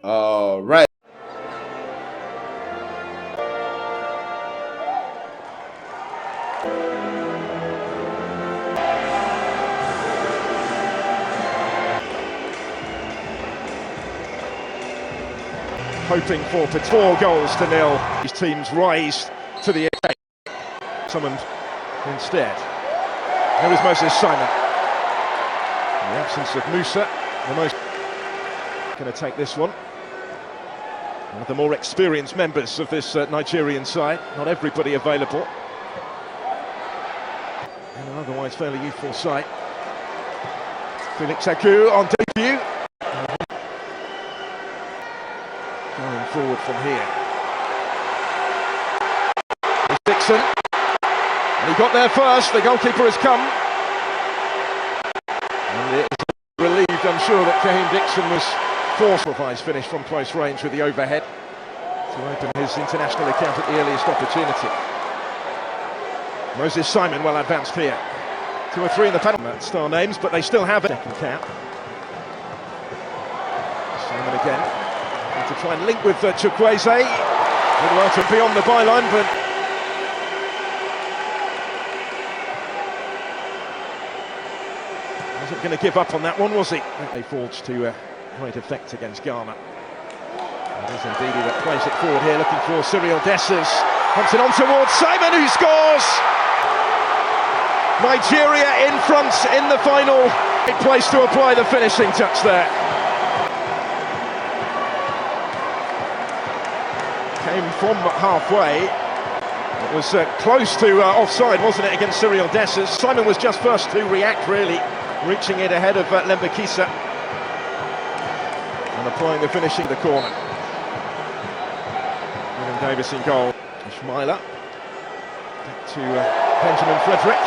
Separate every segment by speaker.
Speaker 1: All right.
Speaker 2: Hoping for 4-0. These teams rise to the attack. Summoned instead. Here is Moses Simon. In the absence of Musa, the most going to take this one. One of the more experienced members of this Nigerian side. Not everybody available. And an otherwise fairly youthful side. Felix Agu on debut. Going forward from here. It's Dixon. And he got there first. The goalkeeper has come. And it is relieved, I'm sure, that Kahim Dixon was forced to finish from close range with the overhead to open his international account at the earliest opportunity. Moses Simon well advanced here. 2 or 3 in the panel. Star names, but they still have a second cap. Simon again. To try and link with Chukwueze. Little out to beyond the byline, but wasn't going to give up on that one, was he? They forged to great effect against Ghana. It is indeed that plays it forward here, looking for Cyril Dessers. Hunts it on towards Simon, who scores! Nigeria in front in the final. Great place to apply the finishing touch there. Came from halfway. It was close to offside, wasn't it, against Cyril Dessers? Simon was just first to react, really, reaching it ahead of Lembakisa and applying the finishing to the corner. William Davis in goal. Schmeiler back to Benjamin Frederick.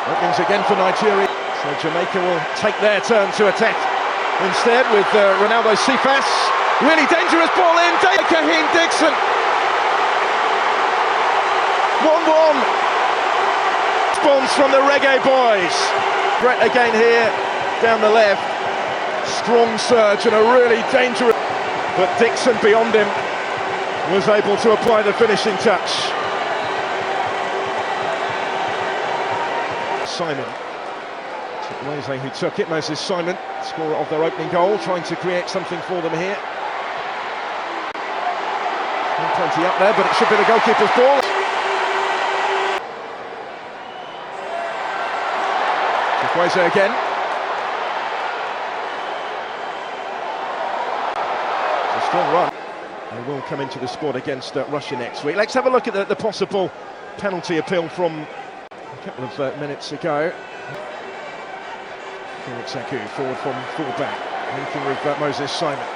Speaker 2: Openings again for Nigeria. So Jamaica will take their turn to attack instead with Ronaldo Cephas. Really dangerous ball in, Kahim Dixon. 1-1. Response from the Reggae Boyz. Threat again here, down the left. Strong surge and a really dangerous... But Dixon beyond him was able to apply the finishing touch. Simon. Chukwueze who took it, Moses Simon, scorer of their opening goal, trying to create something for them here. Plenty up there, but it should be the goalkeeper's ball. Chukwueze again. It's a strong run. They will come into the squad against Russia next week. Let's have a look at the possible penalty appeal from a couple of minutes ago. Felix Agu forward from full-back, linking with Moses Simon.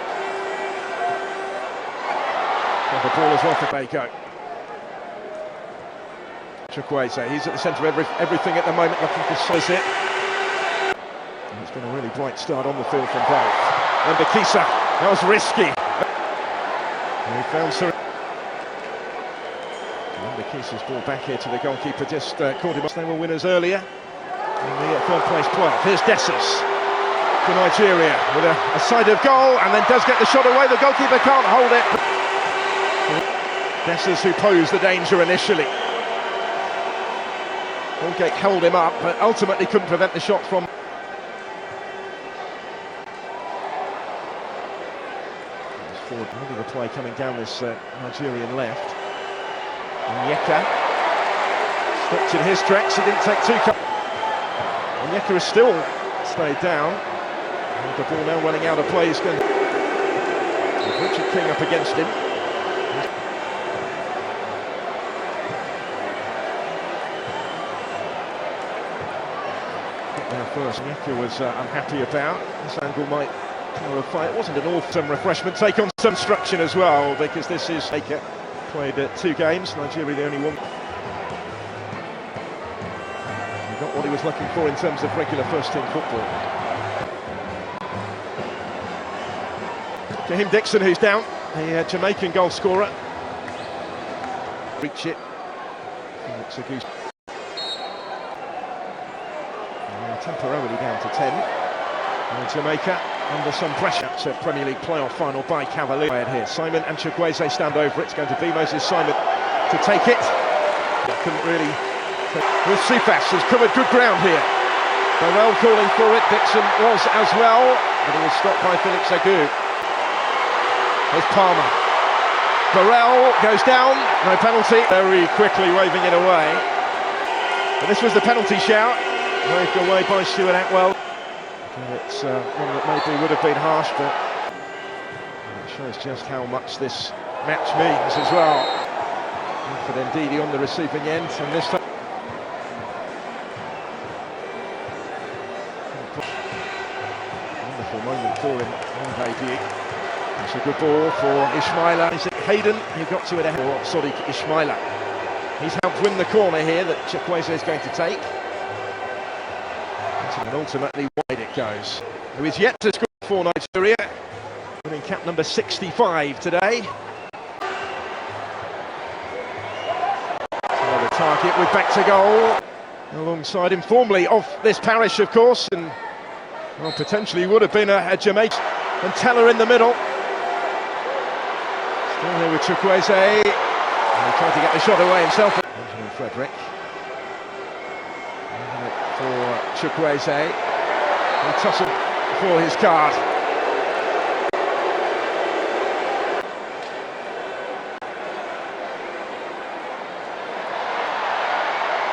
Speaker 2: The ball as well for Bago. Chukwueze, he's at the centre of everything at the moment, looking for size it. And it's been a really bright start on the field from both. And Bakisa, that was risky. And he found Sir. And Bakisa's ball back here to the goalkeeper, just caught him. They were winners earlier in the third place playoff. Here's Dessers for Nigeria with a side of goal, and then does get the shot away. The goalkeeper can't hold it. Dessers who posed the danger initially. Holgate held him up, but ultimately couldn't prevent the shot from... Forward, maybe the play coming down this Nigerian left. Onyeka stopped in his tracks, he didn't take two... Onyeka has still stayed down. And the ball now running out of play. He's going... Richard King up against him. First, Onyeka was unhappy about. This angle might clarify. It wasn't an awesome refreshment. Take on some structure as well, because this is Baker. Played 2 games, Nigeria the only one. He got what he was looking for in terms of regular first-team football. Kahim Dixon, who's down, the Jamaican goal scorer. Reach it. It's a goose. Temporarily down to 10. And Jamaica under some pressure. It's a Premier League playoff final by Cavalier here. Simon and Chukwueze stand over it. It's going to be Moses Simon to take it. Couldn't really. With Sifas has covered good ground here. Burrell calling for it. Dixon was as well, but he was stopped by Felix Agu. Here's Palmer. Burrell goes down. No penalty. Very quickly waving it away. But this was the penalty shout. Waved away by Stuart Atwell. It's one that maybe would have been harsh, but it shows just how much this match means as well. But Ndidi on the receiving end, and this time wonderful moment for him on debut. It's a good ball for Ismaila. Is it Hayden who got to it ahead of Sadiq Ismaila? He's helped win the corner here that Chukwueze is going to take. And ultimately wide it goes. Who is yet to score for Nigeria, winning cap number 65 today. Another target with back to goal. Alongside him, formerly of this parish of course, and well, potentially would have been a Jamaican. And Teller in the middle. Still here with Chukwueze. And he tried to get the shot away himself. Benjamin Frederick. For Chukwueze, he tussled for his card.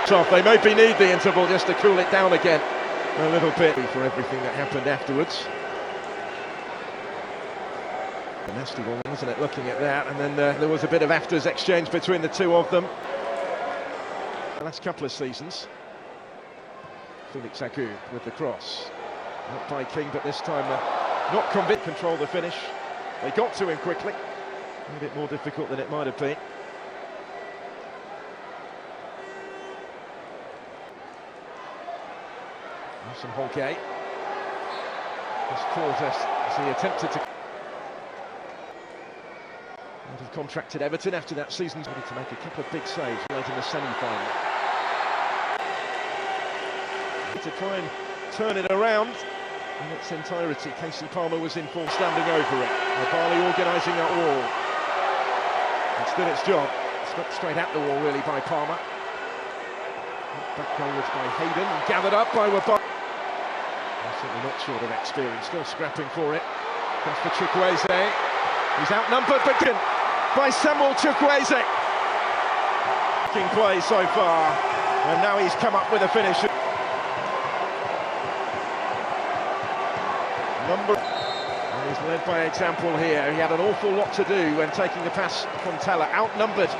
Speaker 2: So they maybe need the interval just to cool it down again a little bit for everything that happened afterwards. A nasty one, wasn't it, looking at that, and then there was a bit of afters exchange between the two of them. The last couple of seasons. Felix Agu with the cross. Not by King, but this time not convinced. Control the finish. They got to him quickly. A bit more difficult than it might have been. Some Holgate. Just caught us as he attempted to. Would have contracted Everton after that season. Ready to make a couple of big saves late in the semi-final. To try and turn it around in its entirety. Casey Palmer was in full standing over it. Barley organising that wall. It's did its job. Swept straight at the wall really by Palmer. Back goalwards by Hayden and gathered up by Wabali. Certainly not short of experience, still scrapping for it. Comes for Chukwueze. He's outnumbered but by Samuel Chukwueze. King play so far, and now he's come up with a finish. And he's led by example here. He had an awful lot to do when taking the pass from Teller, outnumbered.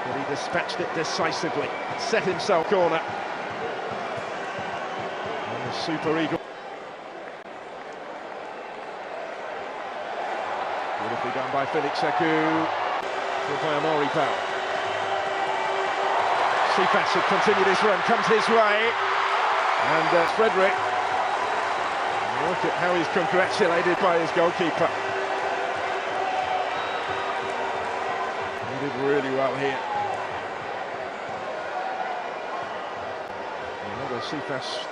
Speaker 2: But he dispatched it decisively, set himself corner. And the Super Eagle. Beautifully done by Felix Agu, by Amari Powell. Sifas had continued his run, comes his way, and Frederick. Look at how he's congratulated by his goalkeeper. He did really well here. Another Sifas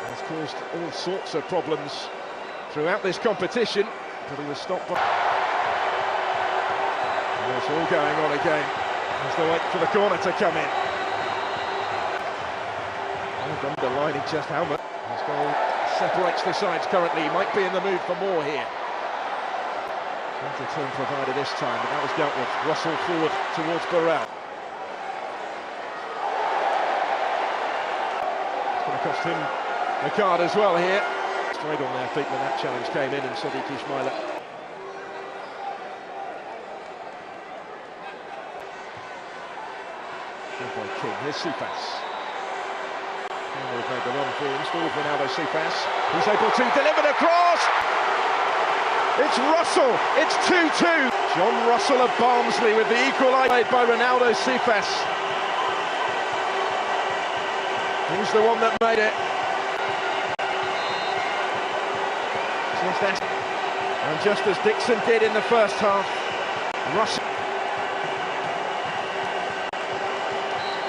Speaker 2: has caused all sorts of problems throughout this competition, but he was stopped by. And it's all going on again as they wait for the corner to come in. And underlining just how much his goal separates the sides currently. He might be in the mood for more here. Counter turn provider this time, but that was dealt with. Russell forward towards Burrell. It's going to cost him a card as well here. Straight on their feet when that challenge came in, and Sadiq Ismaila. By King. Here's Sifas. They've made the run for him, still with Ronaldo Sifas. He's able to deliver the cross! It's Russell, it's 2-2. John Russell of Barnsley with the equaliser by Ronaldo Sifas. He's the one that made it. And just as Dixon did in the first half, Russell.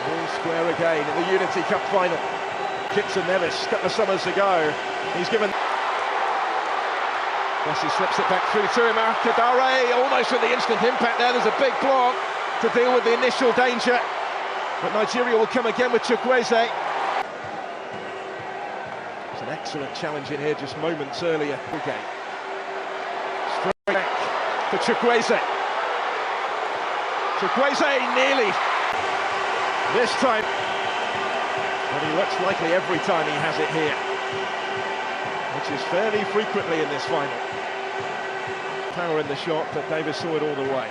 Speaker 2: All square again in the Unity Cup final. Gibson Nevis a couple of summers ago. He's given... Messi slips it back through to him. Kadare almost with the instant impact there. There's a big block to deal with the initial danger. But Nigeria will come again with Chukwueze. It's an excellent challenge in here just moments earlier. Okay. Straight back for Chukwueze. Chukwueze nearly. This time. But he looks likely every time he has it here, which is fairly frequently in this final. Power in the shot, but Davis saw it all the way.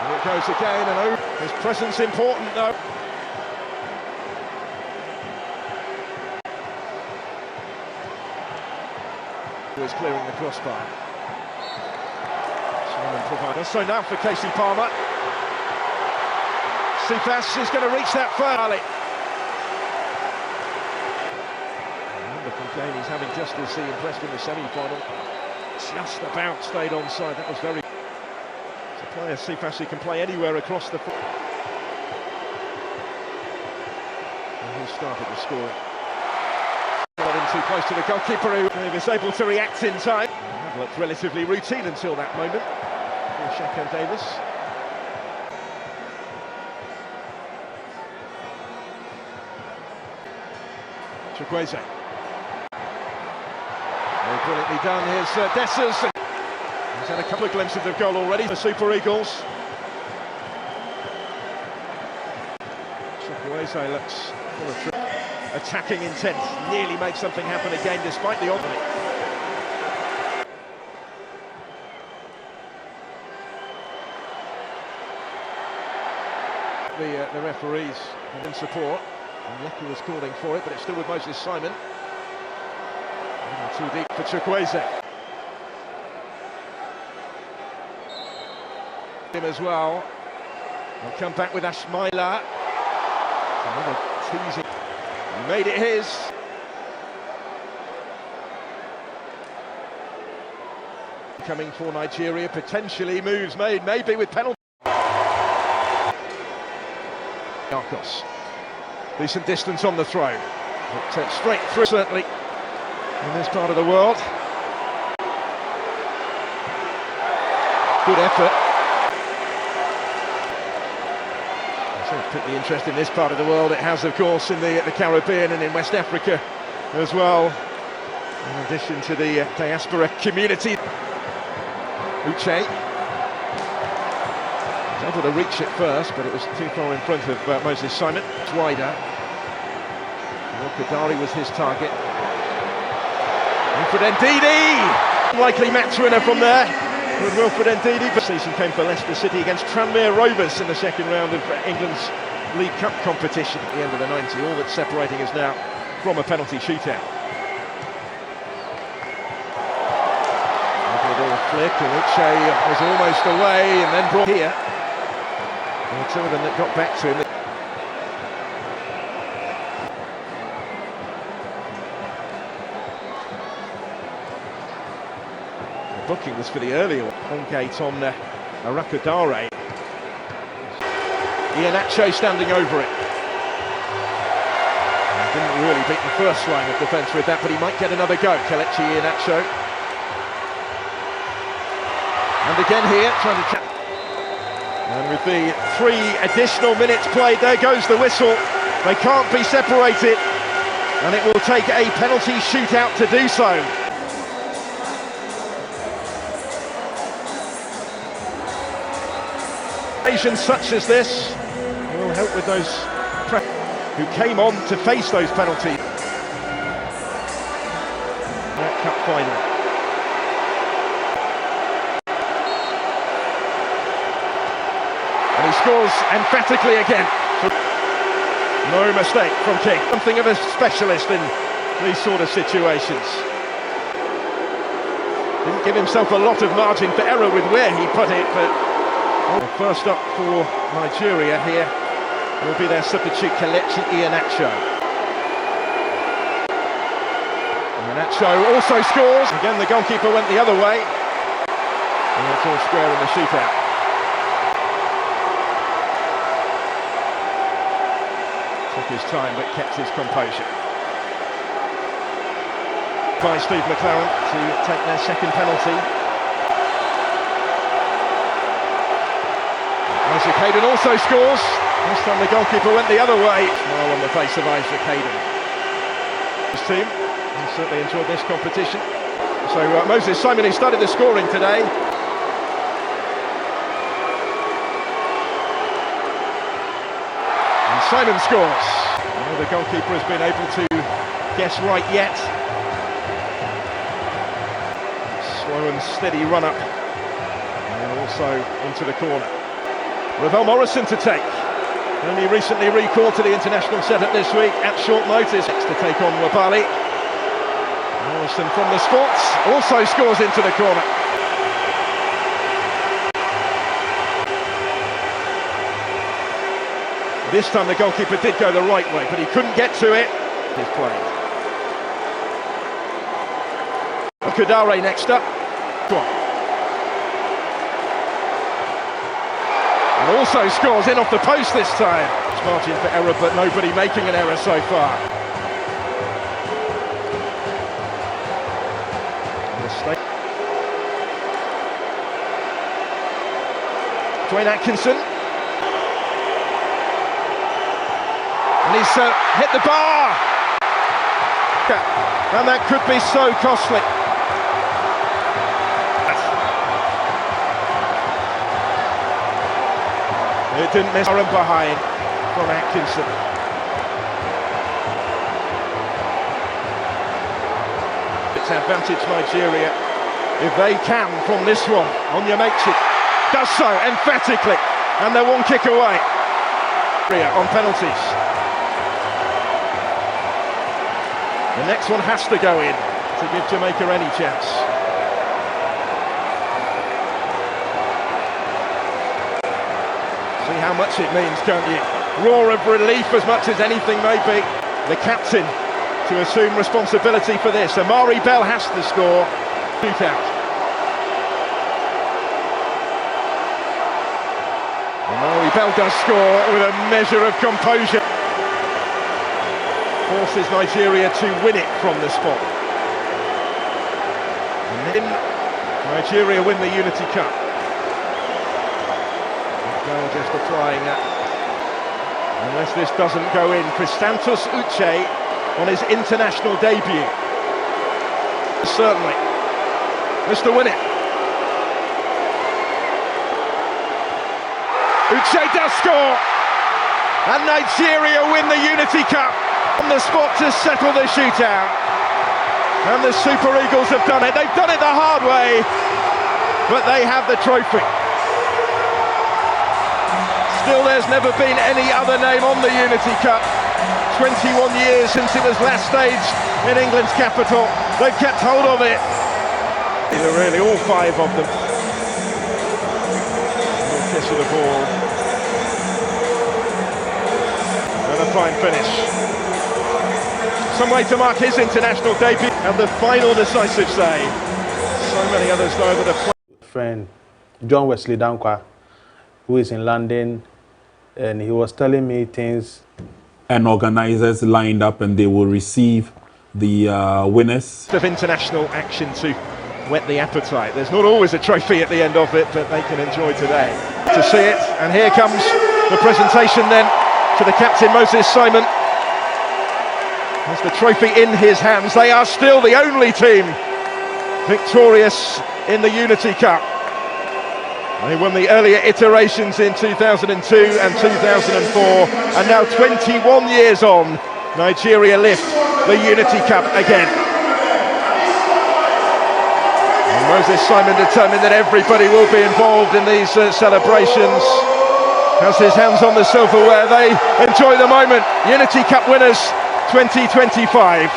Speaker 2: And it goes again, and oh, his presence important though. Who is clearing the crossbar. So now for Casey Palmer. Cephas is going to reach that far. Wonderful game he's having, just as he impressed in the semi-final. Just about stayed onside. That was very... It's a player, Cephas, who can play anywhere across the... And he started the scoring. Got in too close to the goalkeeper, who was able to react in time. That looked relatively routine until that moment. Shaka Davis. Chukwueze. Very brilliantly done. Here's Dessers. He's had a couple of glimpses of goal already. The Super Eagles. Chukwueze looks full of attacking intent. Nearly made something happen again despite the opening. The referees in support, and Lecky was calling for it, but it's still with Moses Simon. Too deep for Chukwueze. Him as well. He'll come back with Ashmaila. Another teasing. He made it his. Coming for Nigeria, potentially moves made, maybe with penalty. Marcos. Decent distance on the throw. But straight through, certainly, in this part of the world. Good effort. So particularly interest in this part of the world. It has, of course, in the Caribbean and in West Africa as well. In addition to the diaspora community. Uche. Able to reach it first, but it was too far in front of Moses Simon. It's wider. Kadari was his target. Wilfred Ndidi! Unlikely match winner from there with Wilfred Ndidi. But season came for Leicester City against Tranmere Rovers in the second round of England's League Cup competition at the end of the 90. All that's separating us now from a penalty shootout. A little flick, and Uche was almost away and then brought here. Two of them that got back to him. The booking was for the earlier one. Hongate on Arakadare. Iheanacho standing over it. Didn't really beat the first line of defence with that, but he might get another go. Kelechi Iheanacho. And again here, trying to... And with the 3 additional minutes played, there goes the whistle. They can't be separated, and it will take a penalty shootout to do so. Occasions such as this will help with those who came on to face those penalties. That cup final. And he scores emphatically again. No mistake from King. Something of a specialist in these sort of situations. Didn't give himself a lot of margin for error with where he put it, but first up for Nigeria here will be their substitute Kelechi Iheanacho. Iheanacho also scores. Again, the goalkeeper went the other way. And it's all square in the shootout. his time, but kept his composure. By Steve McLaren to take their second penalty. Isaac Hayden also scores. This time the goalkeeper went the other way. Smile on the face of Isaac Hayden. His team certainly enjoyed this competition. So Moses Simon, who started the scoring today. And Simon scores. Well, the goalkeeper has been able to guess right yet. Slow and steady run up. And also into the corner. Ravel Morrison to take. Only recently recalled to the international setup this week at short notice. Next to take on Wabali. Morrison from the spot also scores into the corner. This time the goalkeeper did go the right way, but he couldn't get to it. He's played. Kudare next up. Go on. And also scores in off the post this time. It's margin for error, but nobody making an error so far. Dwayne Atkinson. And he's hit the bar. And that could be so costly. It didn't miss Aaron behind from Atkinson. It's advantage Nigeria if they can from this one. Onyemaechi does so emphatically, and they're one kick away on penalties. The next one has to go in to give Jamaica any chance. See how much it means, can't you? Roar of relief as much as anything may be. The captain to assume responsibility for this. Amari Bell has to score. Shootout. Amari Bell does score with a measure of composure. Forces Nigeria to win it from the spot. And then Nigeria win the Unity Cup. Bell just applying that. Unless this doesn't go in, Christantos Uche on his international debut. Certainly. Mr. Win It. Uche does score! And Nigeria win the Unity Cup on the spot to settle the shootout. And the Super Eagles have done it. They've done it the hard way, but they have the trophy. Still, there's never been any other name on the Unity Cup. 21 years since it was last staged in England's capital. They've kept hold of it. Really, all five of them. Little kiss of the ball. And a fine finish. Some way to mark his international debut and the final decisive save. So many others know over the
Speaker 1: friend John Wesley Dankwa, who is in London, and he was telling me things.
Speaker 3: And organisers lined up, and they will receive the winners.
Speaker 2: Of international action to whet the appetite. There's not always a trophy at the end of it, but they can enjoy today to see it. And here comes the presentation then to the captain Moses Simon. Has the trophy in his hands. They are still the only team victorious in the Unity Cup. They won the earlier iterations in 2002 and 2004, and now 21 years on, Nigeria lift the Unity Cup again. And Moses Simon determined that everybody will be involved in these celebrations. Has his hands on the silverware. They enjoy the moment. Unity Cup winners 2025.